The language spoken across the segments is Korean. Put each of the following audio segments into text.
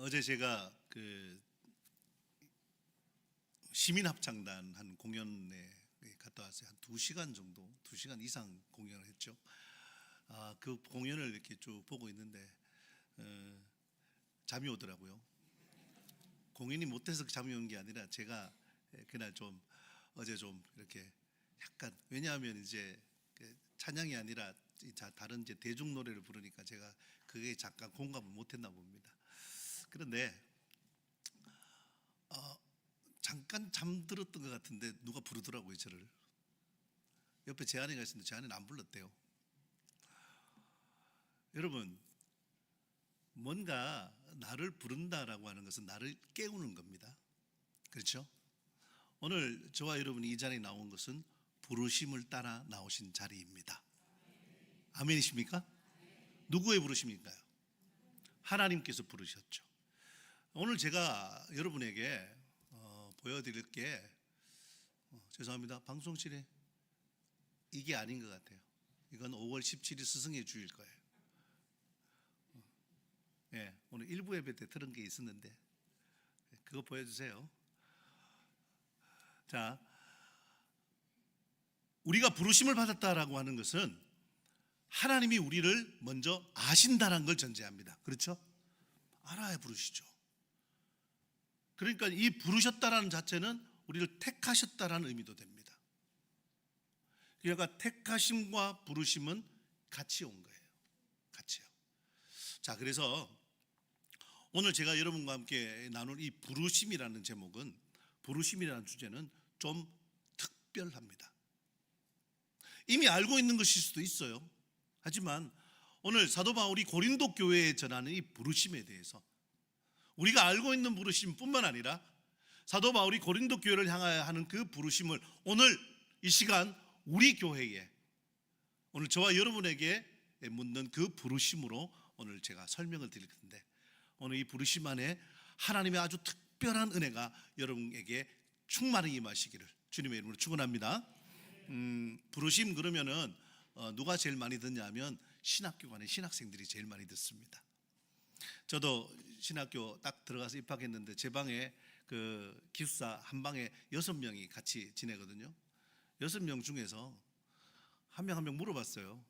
어제 제가 그 시민합창단 한 공연에 갔다 왔어요. 한 2시간 정도, 2시간 이상 공연을 했죠. 그 공연을 이렇게 쭉 보고 있는데 잠이 오더라고요. 공연이 못해서 잠이 온 게 아니라 제가 그날 좀 어제 좀 이렇게 약간, 왜냐하면 이제 찬양이 아니라 다른 이제 대중 노래를 부르니까 제가 그게 잠깐 공감을 못했나 봅니다. 그런데 잠깐 잠들었던 것 같은데 누가 부르더라고요, 저를. 옆에 제 아내가 있었는데 제 아내는 안 불렀대요. 여러분, 뭔가 나를 부른다라고 하는 것은 나를 깨우는 겁니다. 그렇죠? 오늘 저와 여러분이 이 자리에 나온 것은 부르심을 따라 나오신 자리입니다. 아멘이십니까? 누구의 부르심일까요? 하나님께서 부르셨죠. 오늘 제가 여러분에게 보여드릴 게 죄송합니다, 방송실에 이게 아닌 것 같아요. 이건 5월 17일 스승의 주일 거예요. 네, 오늘 일부 예배 때 들은 게 있었는데 그거 보여주세요. 자, 우리가 부르심을 받았다라고 하는 것은 하나님이 우리를 먼저 아신다는 걸 전제합니다. 그렇죠? 알아야 부르시죠. 그러니까 이 부르셨다라는 자체는 우리를 택하셨다라는 의미도 됩니다. 그러니까 택하심과 부르심은 같이 온 거예요. 같이요. 자, 그래서 오늘 제가 여러분과 함께 나눌 이 부르심이라는 제목은, 부르심이라는 주제는 좀 특별합니다. 이미 알고 있는 것일 수도 있어요. 하지만 오늘 사도 바울이 고린도 교회에 전하는 이 부르심에 대해서, 우리가 알고 있는 부르심뿐만 아니라 사도 바울이 고린도 교회를 향하여 하는 그 부르심을 오늘 이 시간 우리 교회에, 오늘 저와 여러분에게 묻는 그 부르심으로 오늘 제가 설명을 드릴 텐데, 오늘 이 부르심 안에 하나님의 아주 특별한 은혜가 여러분에게 충만히 임하시기를 주님의 이름으로 축원합니다. 부르심 그러면은 누가 제일 많이 듣냐면 신학교 간의 신학생들이 제일 많이 듣습니다. 저도 신학교 딱 들어가서 입학했는데 제 방에 그 기숙사 한 방에 6명이 같이 지내거든요. 6명 중에서 한 명 한 명 물어봤어요.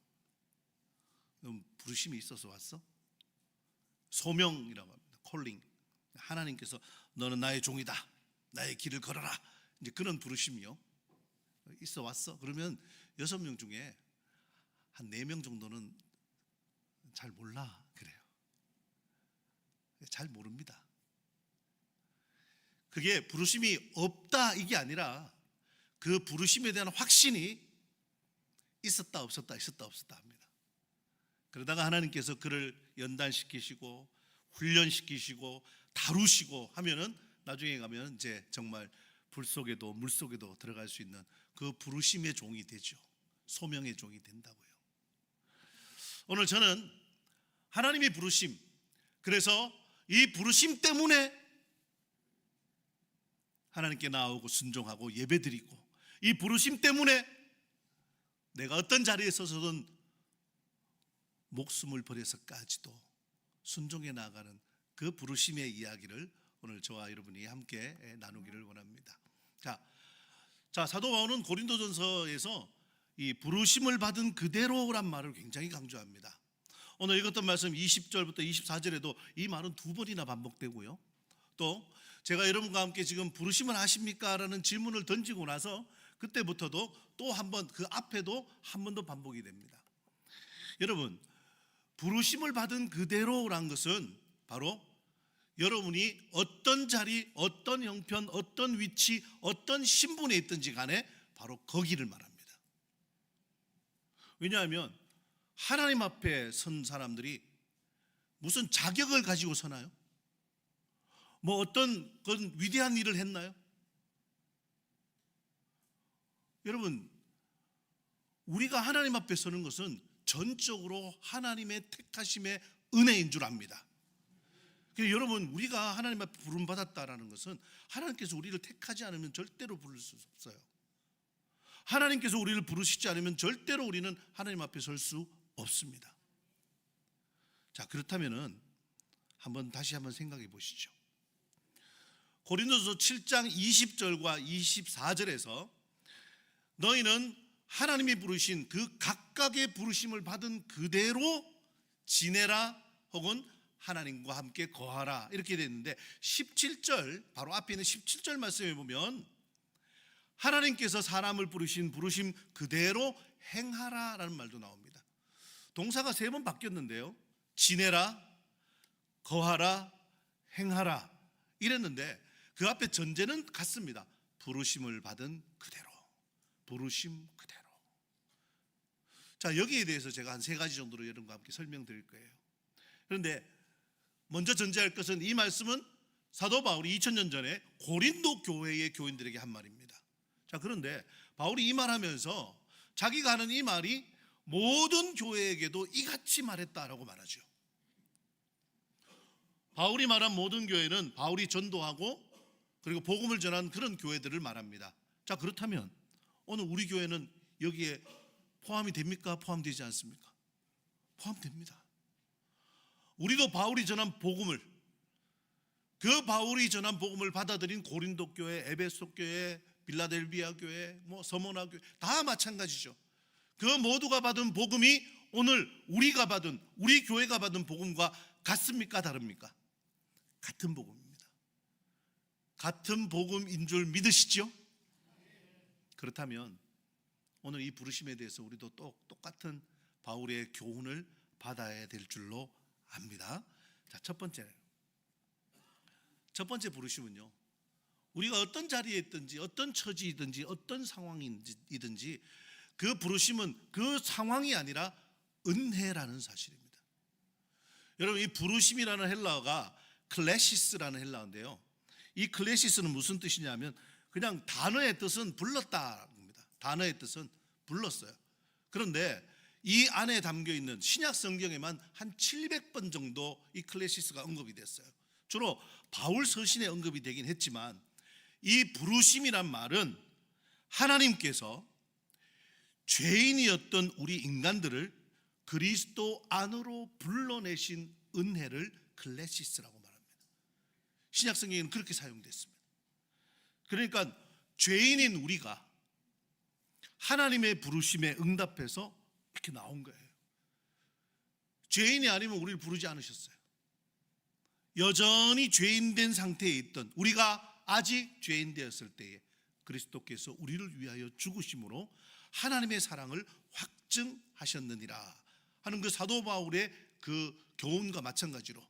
그럼 부르심이 있어서 왔어? 소명이라고 합니다. 콜링. 하나님께서 너는 나의 종이다, 나의 길을 걸어라, 이제 그런 부르심이요. 있어 왔어? 그러면 6명 중에 한 4명 정도는 잘 몰라 그래요. 잘 모릅니다. 그게 부르심이 없다 이게 아니라 그 부르심에 대한 확신이 있었다 없었다 있었다 없었다 합니다. 그러다가 하나님께서 그를 연단시키시고 훈련시키시고 다루시고 하면은 나중에 가면 이제 정말 불 속에도 물 속에도 들어갈 수 있는 그 부르심의 종이 되죠. 소명의 종이 된다고요. 오늘 저는 하나님의 부르심, 그래서 이 부르심 때문에 하나님께 나오고 순종하고 예배드리고, 이 부르심 때문에 내가 어떤 자리에 서서든 목숨을 버려서까지도 순종해 나가는 그 부르심의 이야기를 오늘 저와 여러분이 함께 나누기를 원합니다. 자, 사도 바울은 고린도전서에서 이 부르심을 받은 그대로란 말을 굉장히 강조합니다. 오늘 읽었던 말씀 20절부터 24절에도 이 말은 2번이나 반복되고요. 또 제가 여러분과 함께 지금 부르심을 아십니까? 라는 질문을 던지고 나서 그때부터도 또 한 번, 그 앞에도 한 번 더 반복이 됩니다. 여러분, 부르심을 받은 그대로란 것은 바로 여러분이 어떤 자리, 어떤 형편, 어떤 위치, 어떤 신분에 있든지 간에 바로 거기를 말합니다. 왜냐하면 하나님 앞에 선 사람들이 무슨 자격을 가지고 서나요? 뭐 어떤 그런 위대한 일을 했나요? 여러분, 우리가 하나님 앞에 서는 것은 전적으로 하나님의 택하심의 은혜인 줄 압니다. 여러분, 우리가 하나님 앞에 부름받았다라는 것은 하나님께서 우리를 택하지 않으면 절대로 부를 수 없어요. 하나님께서 우리를 부르시지 않으면 절대로 우리는 하나님 앞에 설 수 없습니다. 자, 그렇다면은 다시 한번 생각해 보시죠. 고린도서 7장 20절과 24절에서 너희는 하나님이 부르신 그 각각의 부르심을 받은 그대로 지내라 혹은 하나님과 함께 거하라 이렇게 됐는데 17절 바로 앞에 있는 17절 말씀에 보면 하나님께서 사람을 부르신 부르심 그대로 행하라라는 말도 나옵니다. 동사가 3번 바뀌었는데요. 지내라, 거하라, 행하라 이랬는데 그 앞에 전제는 같습니다. 부르심을 받은 그대로, 부르심 그대로. 자, 여기에 대해서 제가 한 3가지 정도로 여러분과 함께 설명드릴 거예요. 그런데 먼저 전제할 것은 이 말씀은 사도 바울이 2000년 전에 고린도 교회의 교인들에게 한 말입니다. 자, 그런데 바울이 이 말하면서 자기가 하는 이 말이 모든 교회에게도 이같이 말했다라고 말하죠. 바울이 말한 모든 교회는 바울이 전도하고 그리고 복음을 전한 그런 교회들을 말합니다. 자, 그렇다면 오늘 우리 교회는 여기에 포함이 됩니까? 포함되지 않습니까? 포함됩니다. 우리도 바울이 전한 복음을, 그 바울이 전한 복음을 받아들인 고린도 교회, 에베소 교회, 빌라델비아 교회, 서머나 교회 다 마찬가지죠. 그 모두가 받은 복음이 오늘 우리가 받은, 우리 교회가 받은 복음과 같습니까? 다릅니까? 같은 복음입니다. 같은 복음인 줄 믿으시죠? 그렇다면 오늘 이 부르심에 대해서 우리도 똑같은 바울의 교훈을 받아야 될 줄로 압니다. 자, 첫 번째 부르심은요, 우리가 어떤 자리에 있든지 어떤 처지이든지 어떤 상황이든지 그 부르심은 그 상황이 아니라 은혜라는 사실입니다. 여러분, 이 부르심이라는 헬라어가 클레시스라는 헬라어인데요, 이 클레시스는 무슨 뜻이냐면 그냥 단어의 뜻은 불렀다입니다. 단어의 뜻은 불렀어요. 그런데 이 안에 담겨있는 신약 성경에만 한 700번 정도 이 클레시스가 언급이 됐어요. 주로 바울 서신에 언급이 되긴 했지만 이 부르심이란 말은 하나님께서 죄인이었던 우리 인간들을 그리스도 안으로 불러내신 은혜를 클레시스라고 말합니다. 신약 성경에는 그렇게 사용됐습니다. 그러니까 죄인인 우리가 하나님의 부르심에 응답해서 이렇게 나온 거예요. 죄인이 아니면 우리를 부르지 않으셨어요. 여전히 죄인된 상태에 있던 우리가 아직 죄인 되었을 때에 그리스도께서 우리를 위하여 죽으심으로 하나님의 사랑을 확증하셨느니라 하는 그 사도 바울의 그 교훈과 마찬가지로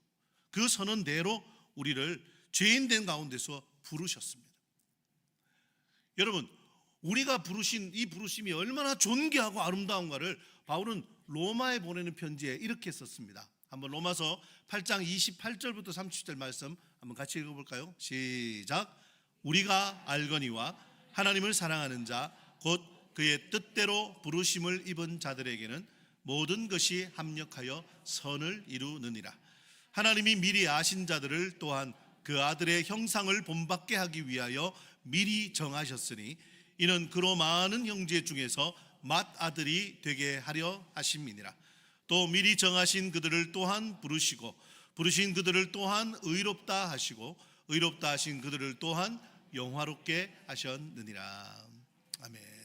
그 선언대로 우리를 죄인된 가운데서 부르셨습니다. 여러분, 우리가 부르신 이 부르심이 얼마나 존귀하고 아름다운가를 바울은 로마에 보내는 편지에 이렇게 썼습니다. 한번 로마서 8장 28절부터 30절 말씀 한번 같이 읽어볼까요? 시작. 우리가 알거니와 하나님을 사랑하는 자 곧 그의 뜻대로 부르심을 입은 자들에게는 모든 것이 합력하여 선을 이루느니라. 하나님이 미리 아신 자들을 또한 그 아들의 형상을 본받게 하기 위하여 미리 정하셨으니 이는 그로 많은 형제 중에서 맏아들이 되게 하려 하심이니라. 또 미리 정하신 그들을 또한 부르시고 부르신 그들을 또한 의롭다 하시고 의롭다 하신 그들을 또한 영화롭게 하셨느니라. 아멘.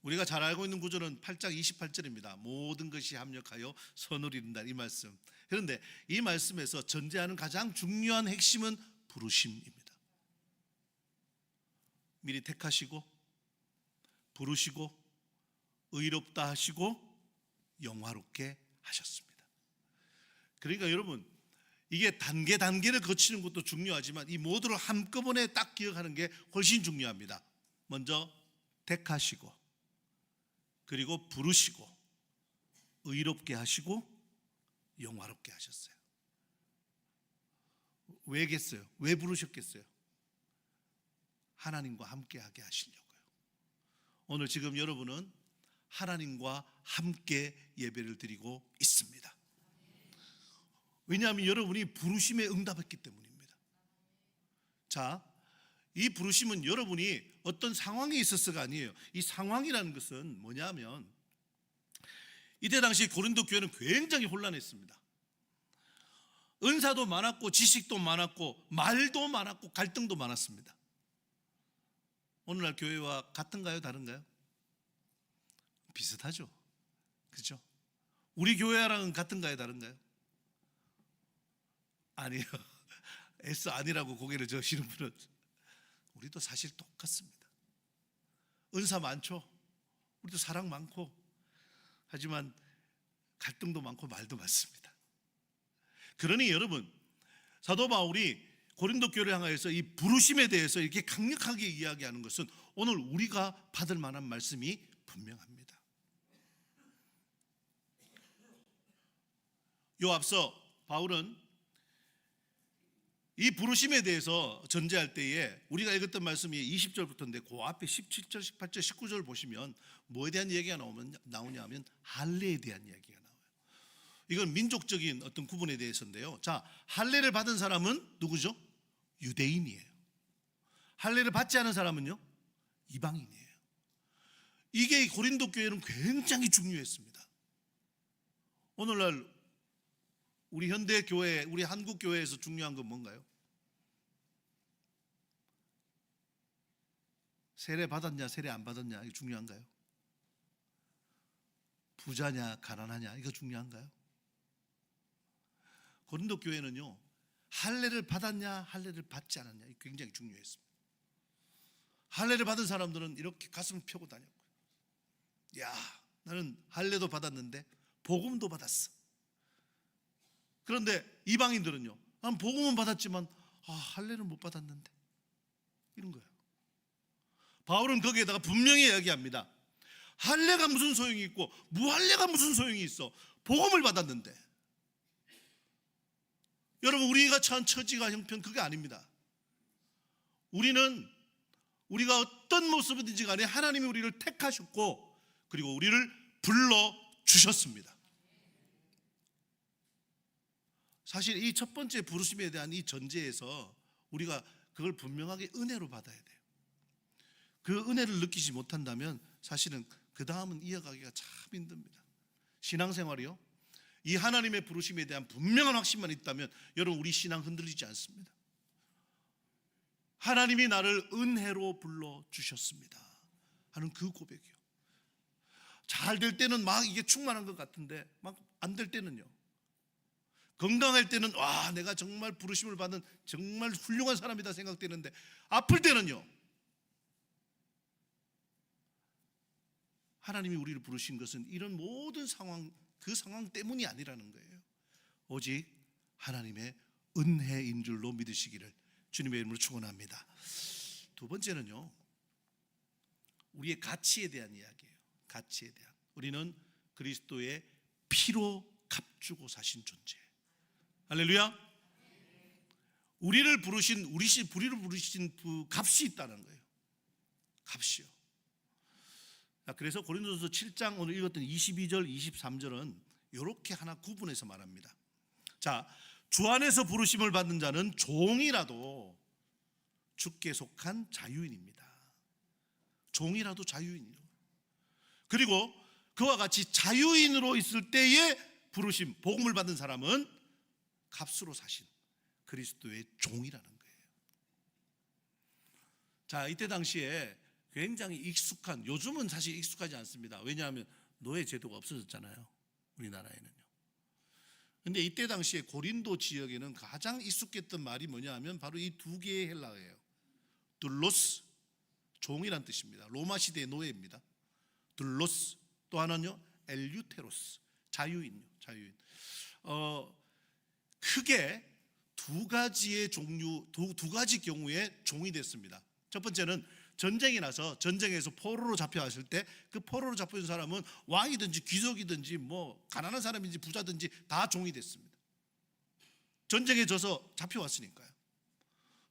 우리가 잘 알고 있는 구절은 8장 28절입니다. 모든 것이 합력하여 선을 이룬다, 이 말씀. 그런데 이 말씀에서 전제하는 가장 중요한 핵심은 부르심입니다. 미리 택하시고 부르시고 의롭다 하시고 영화롭게 하셨습니다. 그러니까 여러분, 이게 단계를 거치는 것도 중요하지만 이 모두를 한꺼번에 딱 기억하는 게 훨씬 중요합니다. 먼저 택하시고 그리고 부르시고 의롭게 하시고 영화롭게 하셨어요. 왜겠어요? 왜 부르셨겠어요? 하나님과 함께하게 하시려고요. 오늘 지금 여러분은 하나님과 함께 예배를 드리고 있습니다. 왜냐하면 여러분이 부르심에 응답했기 때문입니다. 자, 이 부르심은 여러분이 어떤 상황에 있어서가 아니에요. 이 상황이라는 것은 뭐냐면 이때 당시 고린도 교회는 굉장히 혼란했습니다. 은사도 많았고 지식도 많았고 말도 많았고 갈등도 많았습니다. 오늘날 교회와 같은가요? 다른가요? 비슷하죠. 그렇죠? 우리 교회랑은 같은가요? 다른가요? 아니요. S 아니라고 고개를 저시는 분은 우리도 사실 똑같습니다. 은사 많죠. 우리도 사랑 많고 하지만 갈등도 많고 말도 많습니다. 그러니 여러분, 사도 바울이 고린도 교회를 향하여서 이 부르심에 대해서 이렇게 강력하게 이야기하는 것은 오늘 우리가 받을 만한 말씀이 분명합니다. 요 앞서 바울은 이 부르심에 대해서 전제할 때에 우리가 읽었던 말씀이 20절부터인데 그 앞에 17절, 18절, 19절 보시면 뭐에 대한 얘기가 나오냐 하면 할례에 대한 이야기가 나와요. 이건 민족적인 어떤 구분에 대해서인데요. 자, 할례를 받은 사람은 누구죠? 유대인이에요. 할례를 받지 않은 사람은요? 이방인이에요. 이게 고린도 교회는 굉장히 중요했습니다. 오늘날 우리 현대 교회, 우리 한국 교회에서 중요한 건 뭔가요? 세례 받았냐, 세례 안 받았냐, 이거 중요한가요? 부자냐, 가난하냐, 이거 중요한가요? 고린도 교회는요, 할례를 받았냐, 할례를 받지 않았냐, 이거 굉장히 중요했습니다. 할례를 받은 사람들은 이렇게 가슴을 펴고 다녔고요. 야, 나는 할례도 받았는데 복음도 받았어. 그런데 이방인들은요, 난 복음은 받았지만 할례는 못 받았는데, 이런 거예요. 바울은 거기에다가 분명히 이야기합니다. 할례가 무슨 소용이 있고 무할례가 무슨 소용이 있어. 복음을 받았는데. 여러분, 우리가 처한 처지가 형편 그게 아닙니다. 우리가 어떤 모습이든지 간에 하나님이 우리를 택하셨고 그리고 우리를 불러주셨습니다. 사실 이 첫 번째 부르심에 대한 이 전제에서 우리가 그걸 분명하게 은혜로 받아야 돼요. 그 은혜를 느끼지 못한다면 사실은 그 다음은 이어가기가 참 힘듭니다. 신앙생활이요, 이 하나님의 부르심에 대한 분명한 확신만 있다면 여러분, 우리 신앙 흔들리지 않습니다. 하나님이 나를 은혜로 불러주셨습니다 하는 그 고백이요. 잘 될 때는 막 이게 충만한 것 같은데 막 안 될 때는요, 건강할 때는 와, 내가 정말 부르심을 받은 정말 훌륭한 사람이다 생각되는데 아플 때는요, 하나님이 우리를 부르신 것은 이런 모든 상황, 그 상황 때문이 아니라는 거예요. 오직 하나님의 은혜인 줄로 믿으시기를 주님의 이름으로 축원합니다. 두 번째는요, 우리의 가치에 대한 이야기예요. 가치에 대한. 우리는 그리스도의 피로 값주고 사신 존재. 할렐루야. 우리를 부르신 그 값이 있다는 거예요. 값이요. 그래서 고린도전서 7장 오늘 읽었던 22절, 23절은 이렇게 하나 구분해서 말합니다. 자, 주 안에서 부르심을 받는 자는 종이라도 주께 속한 자유인입니다. 종이라도 자유인이요. 그리고 그와 같이 자유인으로 있을 때의 부르심, 복음을 받은 사람은 값으로 사신 그리스도의 종이라는 거예요. 자, 이때 당시에 굉장히 익숙한, 요즘은 사실 익숙하지 않습니다. 왜냐하면 노예 제도가 없어졌잖아요, 우리나라에는요. 근데 이때 당시에 고린도 지역에는 가장 익숙했던 말이 뭐냐 하면 바로 이 두 개의 헬라어예요. 둘로스, 종이란 뜻입니다. 로마 시대의 노예입니다. 둘로스, 또 하나는요 엘유테로스, 자유인요. 자유인. 크게 두 가지의 종류, 두 가지 경우에 종이 됐습니다. 첫 번째는 전쟁이 나서 전쟁에서 포로로 잡혀왔을 때 그 포로로 잡혀온 사람은 왕이든지 귀족이든지 뭐 가난한 사람인지 부자든지 다 종이 됐습니다. 전쟁에 져서 잡혀왔으니까요.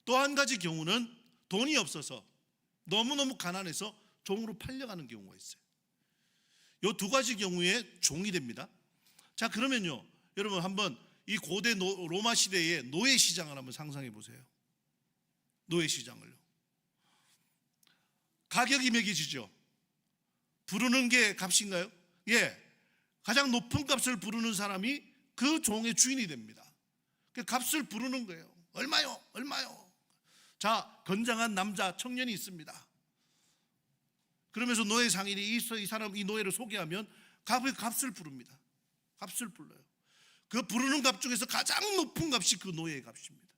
또 한 가지 경우는 돈이 없어서 너무너무 가난해서 종으로 팔려가는 경우가 있어요. 이 두 가지 경우에 종이 됩니다. 자, 그러면요, 여러분 한번 이 고대 로마 시대의 노예 시장을 한번 상상해 보세요. 노예 시장을요. 가격이 매겨지죠. 부르는 게 값인가요? 예. 가장 높은 값을 부르는 사람이 그 종의 주인이 됩니다. 그 값을 부르는 거예요. 얼마요? 얼마요? 자, 건장한 남자 청년이 있습니다. 그러면서 노예 상인이 이 사람 이 노예를 소개하면 값을 부릅니다. 값을 불러요. 그 부르는 값 중에서 가장 높은 값이 그 노예의 값입니다.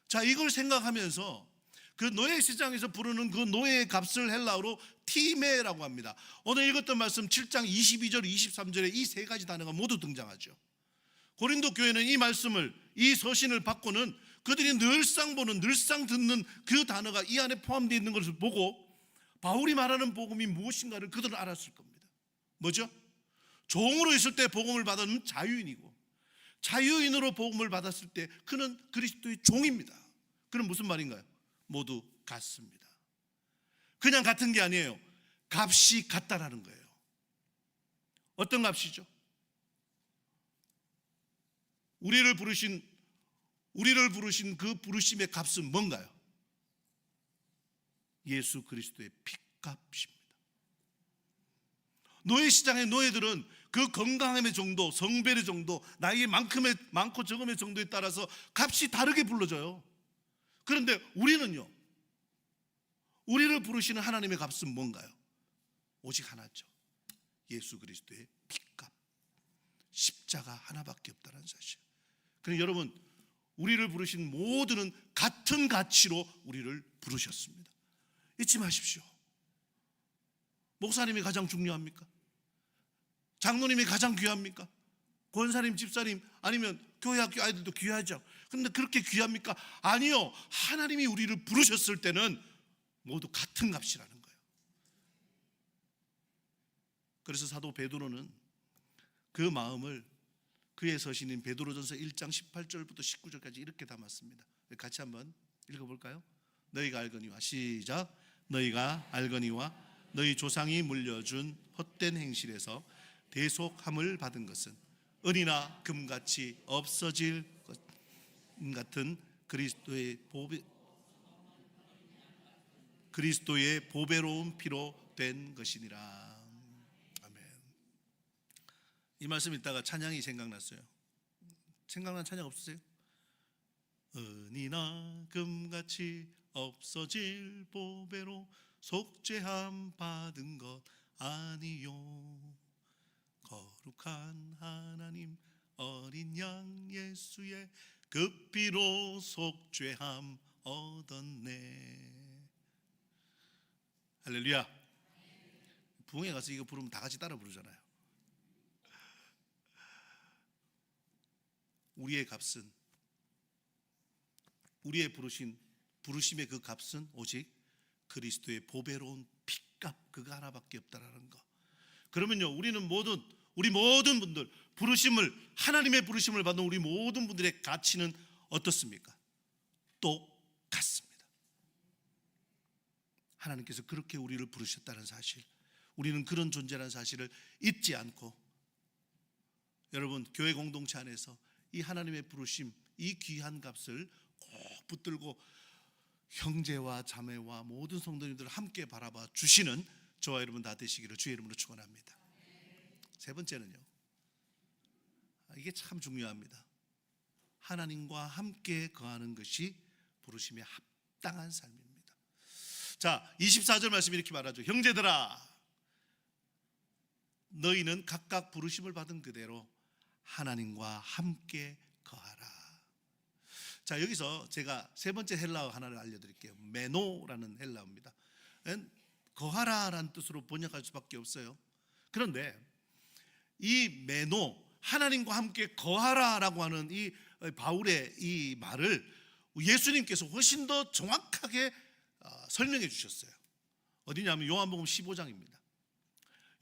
자, 이걸 생각하면서 그 노예 시장에서 부르는 그 노예의 값을 헬라어로 티메라고 합니다. 오늘 읽었던 말씀 7장 22절 23절에 이 세 가지 단어가 모두 등장하죠. 고린도 교회는 이 말씀을, 이 서신을 받고는 그들이 늘상 보는, 늘상 듣는 그 단어가 이 안에 포함되어 있는 것을 보고 바울이 말하는 복음이 무엇인가를 그들은 알았을 겁니다. 뭐죠? 종으로 있을 때 복음을 받은 자유인이고, 자유인으로 복음을 받았을 때 그는 그리스도의 종입니다. 그럼 무슨 말인가요? 모두 같습니다. 그냥 같은 게 아니에요. 값이 같다라는 거예요. 어떤 값이죠? 우리를 부르신 그 부르심의 값은 뭔가요? 예수 그리스도의 피값입니다. 노예 시장의 노예들은 그 건강함의 정도, 성별의 정도, 나이의 많고 적음의 정도에 따라서 값이 다르게 불러져요. 그런데 우리는요, 우리를 부르시는 하나님의 값은 뭔가요? 오직 하나죠. 예수 그리스도의 피값, 십자가 하나밖에 없다는 사실. 그러니까 여러분, 우리를 부르신 모두는 같은 가치로 우리를 부르셨습니다. 잊지 마십시오. 목사님이 가장 중요합니까? 장로님이 가장 귀합니까? 권사님, 집사님, 아니면 교회 학교 아이들도 귀하죠. 그런데 그렇게 귀합니까? 아니요. 하나님이 우리를 부르셨을 때는 모두 같은 값이라는 거예요. 그래서 사도 베드로는 그 마음을 그의 서신인 베드로전서 1장 18절부터 19절까지 이렇게 담았습니다. 같이 한번 읽어볼까요? 너희가 알거니와, 시작. 너희가 알거니와 너희 조상이 물려준 헛된 행실에서 대속함을 받은 것은 은이나 금같이 없어질 것 같은 그리스도의 보배로운 피로 된 것이니라. 아멘. 이 말씀 읽다가 찬양이 생각났어요. 생각난 찬양 없으세요? 은이나 금같이 없어질 보배로 속죄함 받은 것 아니요, 거룩한 하나님 어린 양 예수의 그 피로 속죄함 얻었네. 할렐루야. 부흥회 가서 이거 부르면 다 같이 따라 부르잖아요. 우리의 값은, 우리의 부르심의 그 값은 오직 그리스도의 보배로운 피값, 그거 하나밖에 없다라는 거. 그러면요, 우리 모든 분들, 하나님의 부르심을 받는 우리 모든 분들의 가치는 어떻습니까? 똑같습니다. 하나님께서 그렇게 우리를 부르셨다는 사실, 우리는 그런 존재라는 사실을 잊지 않고, 여러분, 교회 공동체 안에서 이 하나님의 부르심, 이 귀한 값을 꼭 붙들고 형제와 자매와 모든 성도님들을 함께 바라봐 주시는 저와 여러분 다 되시기를 주의 이름으로 축원합니다. 세 번째는요, 이게 참 중요합니다. 하나님과 함께 거하는 것이 부르심에 합당한 삶입니다. 자, 24절 말씀 이렇게 말하죠. 형제들아, 너희는 각각 부르심을 받은 그대로 하나님과 함께 거하라. 자, 여기서 제가 세 번째 헬라어 하나를 알려드릴게요. 메노라는 헬라어입니다. 거하라라는 뜻으로 번역할 수밖에 없어요. 그런데 이 메노, 하나님과 함께 거하라라고 하는 이 바울의 이 말을 예수님께서 훨씬 더 정확하게 설명해 주셨어요. 어디냐면 요한복음 15장입니다.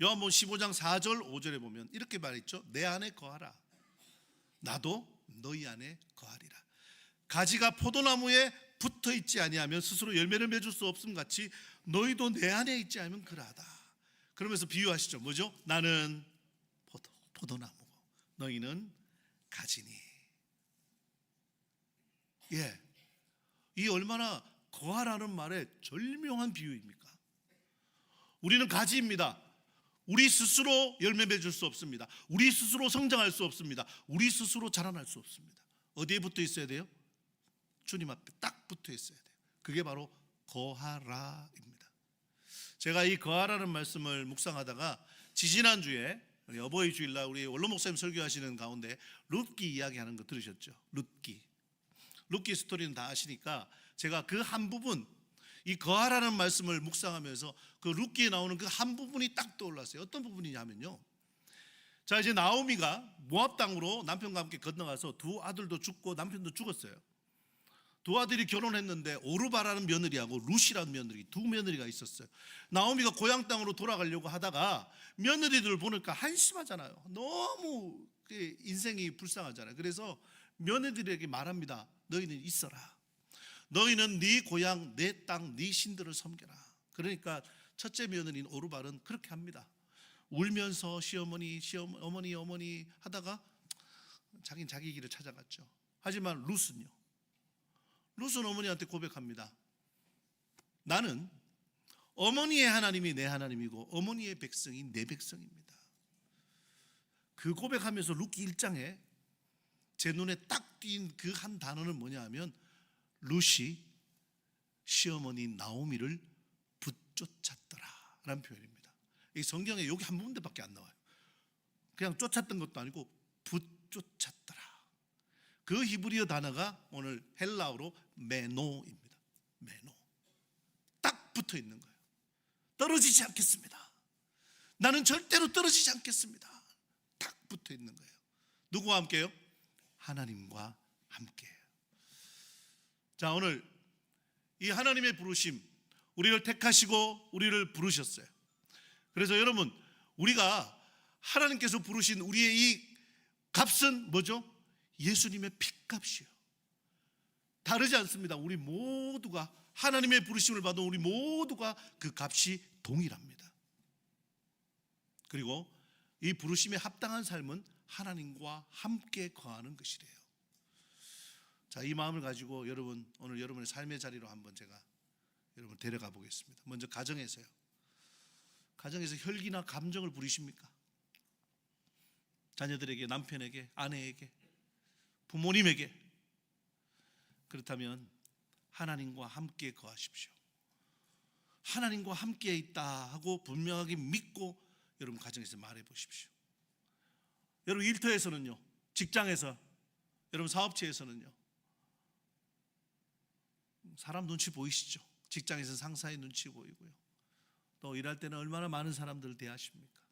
요한복음 15장 4절 5절에 보면 이렇게 말했죠. 내 안에 거하라, 나도 너희 안에 거하리라. 가지가 포도나무에 붙어 있지 아니하면 스스로 열매를 맺을 수 없음 같이 너희도 내 안에 있지 않으면 그러하다. 그러면서 비유하시죠. 뭐죠? 나는 포도나무고 너희는 가지니. 예, 이 얼마나 거하라는 말에 절묘한 비유입니까? 우리는 가지입니다. 우리 스스로 열매 맺을 수 없습니다. 우리 스스로 성장할 수 없습니다. 우리 스스로 자라날 수 없습니다. 어디에 붙어 있어야 돼요? 주님 앞에 딱 붙어 있어야 돼요. 그게 바로 거하라입니다. 제가 이 거하라는 말씀을 묵상하다가 지지난주에 어버이 주일날 우리 원로 목사님 설교하시는 가운데 룻기 이야기하는 거 들으셨죠? 룻기 스토리는 다 아시니까 제가 그 한 부분, 이 거하라는 말씀을 묵상하면서 그 룻기에 나오는 그 한 부분이 딱 떠올랐어요. 어떤 부분이냐면요, 자, 이제 나오미가 모압 땅으로 남편과 함께 건너가서 두 아들도 죽고 남편도 죽었어요. 두 아들이 결혼했는데 오르바라는 며느리하고 룻이라는 며느리, 두 며느리가 있었어요. 나오미가 고향 땅으로 돌아가려고 하다가 며느리들을 보니까 한심하잖아요. 너무 인생이 불쌍하잖아요. 그래서 며느리들에게 말합니다. 너희는 있어라. 너희는 네 고향, 내 땅, 네 신들을 섬겨라. 그러니까 첫째 며느리인 오르발은 그렇게 합니다. 울면서 시어머니 어머니 하다가 자기는 자기 길을 찾아갔죠. 하지만 룻은 어머니한테 고백합니다. 나는 어머니의 하나님이 내 하나님이고 어머니의 백성이 내 백성입니다. 그 고백하면서 룻기 1장에 제 눈에 딱 띈 그 한 단어는 뭐냐 하면 룻이 시어머니 나오미를 붙쫓았더라 라는 표현입니다. 이 성경에 여기 한 군데밖에 안 나와요. 그냥 쫓았던 것도 아니고 붙쫓았더라. 그 히브리어 단어가 오늘 헬라어로 메노입니다. 메노. 딱 붙어 있는 거예요. 떨어지지 않겠습니다. 나는 절대로 떨어지지 않겠습니다. 딱 붙어 있는 거예요. 누구와 함께요? 하나님과 함께. 자, 오늘 이 하나님의 부르심, 우리를 택하시고 우리를 부르셨어요. 그래서 여러분, 우리가 하나님께서 부르신 우리의 이 값은 뭐죠? 예수님의 핏값이요. 다르지 않습니다. 우리 모두가 하나님의 부르심을 받은 우리 모두가 그 값이 동일합니다. 그리고 이 부르심에 합당한 삶은 하나님과 함께 거하는 것이래요. 자, 이 마음을 가지고 여러분, 오늘 여러분의 삶의 자리로 한번 제가 여러분 데려가 보겠습니다. 먼저 가정에서요. 가정에서 혈기나 감정을 부리십니까? 자녀들에게, 남편에게, 아내에게, 부모님에게. 그렇다면 하나님과 함께 거하십시오. 하나님과 함께 있다 하고 분명하게 믿고 여러분 가정에서 말해 보십시오. 여러분 일터에서는요, 직장에서, 여러분 사업체에서는요, 사람 눈치 보이시죠? 직장에서 상사의 눈치 보이고요, 또 일할 때는 얼마나 많은 사람들을 대하십니까?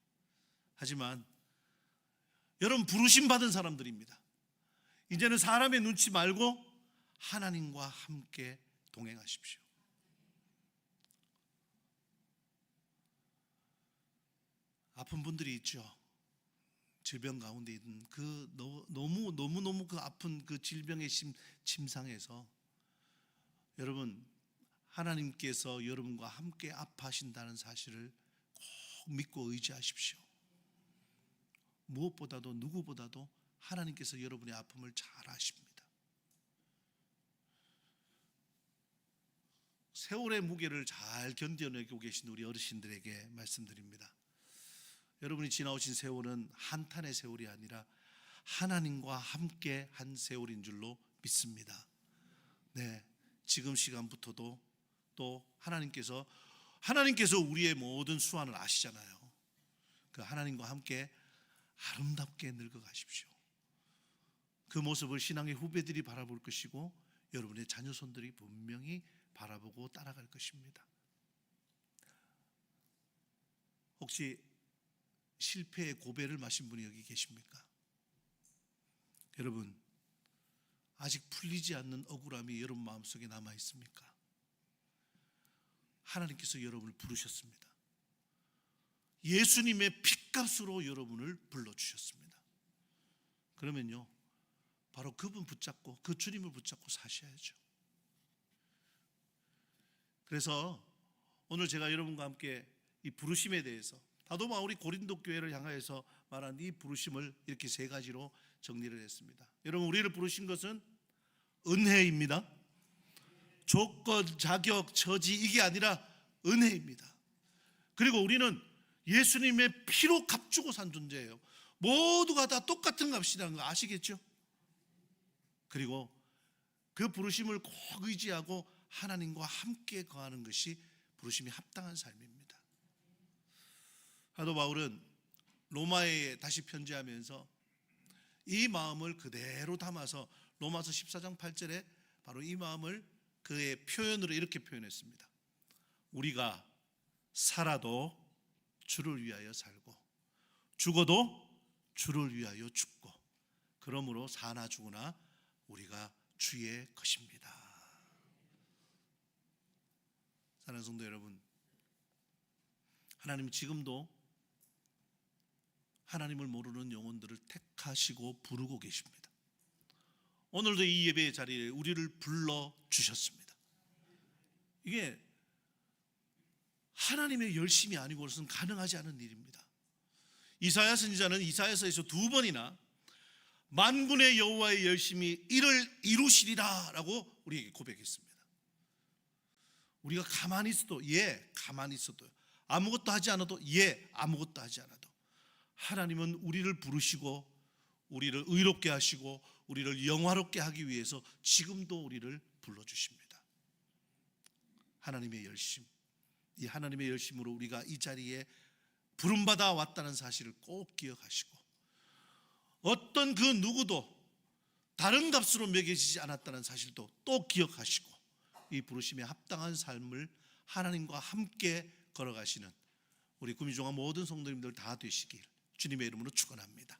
하지만 여러분 부르심 받은 사람들입니다. 이제는 사람의 눈치 말고 하나님과 함께 동행하십시오. 아픈 분들이 있죠. 질병 가운데 있는 그 너무 그 아픈 그 질병의 침상에서 여러분 하나님께서 여러분과 함께 아파하신다는 사실을 꼭 믿고 의지하십시오. 무엇보다도 누구보다도 하나님께서 여러분의 아픔을 잘 아십니다. 세월의 무게를 잘 견뎌내고 계신 우리 어르신들에게 말씀드립니다. 여러분이 지나오신 세월은 한탄의 세월이 아니라 하나님과 함께 한 세월인 줄로 믿습니다. 네, 지금 시간부터도 또 하나님께서 우리의 모든 수완을 아시잖아요. 그 하나님과 함께 아름답게 늙어가십시오. 그 모습을 신앙의 후배들이 바라볼 것이고 여러분의 자녀손들이 분명히 바라보고 따라갈 것입니다. 혹시 실패의 고배를 마신 분이 여기 계십니까? 여러분, 아직 풀리지 않는 억울함이 여러분 마음속에 남아 있습니까? 하나님께서 여러분을 부르셨습니다. 예수님의 핏값으로 여러분을 불러주셨습니다. 그러면요, 바로 그분 붙잡고 그 주님을 붙잡고 사셔야죠. 그래서 오늘 제가 여러분과 함께 이 부르심에 대해서 다도마 우리 고린도 교회를 향하여서 말한 이 부르심을 이렇게 세 가지로 정리를 했습니다. 여러분, 우리를 부르신 것은 은혜입니다. 조건, 자격, 처지 이게 아니라 은혜입니다. 그리고 우리는 예수님의 피로 값주고 산 존재예요. 모두가 다 똑같은 값이라는 거 아시겠죠? 그리고 그 부르심을 꼭 의지하고 하나님과 함께 거하는 것이 부르심이 합당한 삶입니다. 사도 바울은 로마에 다시 편지하면서 이 마음을 그대로 담아서 로마서 14장 8절에 바로 이 마음을 그의 표현으로 이렇게 표현했습니다. 우리가 살아도 주를 위하여 살고 죽어도 주를 위하여 죽고 그러므로 사나 죽으나 우리가 주의 것입니다. 사랑하는 성도 여러분, 하나님 지금도 하나님을 모르는 영혼들을 택하시고 부르고 계십니다. 오늘도 이 예배의 자리에 우리를 불러주셨습니다. 이게 하나님의 열심이 아니고는 가능하지 않은 일입니다. 이사야 선지자는 이사야서에서 2번이나 만군의 여호와의 열심이 이를 이루시리라 라고 우리에게 고백했습니다. 우리가 가만히 있어도 가만히 있어도 아무것도 하지 않아도 아무것도 하지 않아도 하나님은 우리를 부르시고 우리를 의롭게 하시고 우리를 영화롭게 하기 위해서 지금도 우리를 불러주십니다. 하나님의 열심, 이 하나님의 열심으로 우리가 이 자리에 부름받아 왔다는 사실을 꼭 기억하시고 어떤 그 누구도 다른 값으로 매겨지지 않았다는 사실도 또 기억하시고 이 부르심에 합당한 삶을 하나님과 함께 걸어가시는 우리 구미종합 모든 성도님들 다 되시길 주님의 이름으로 축원합니다.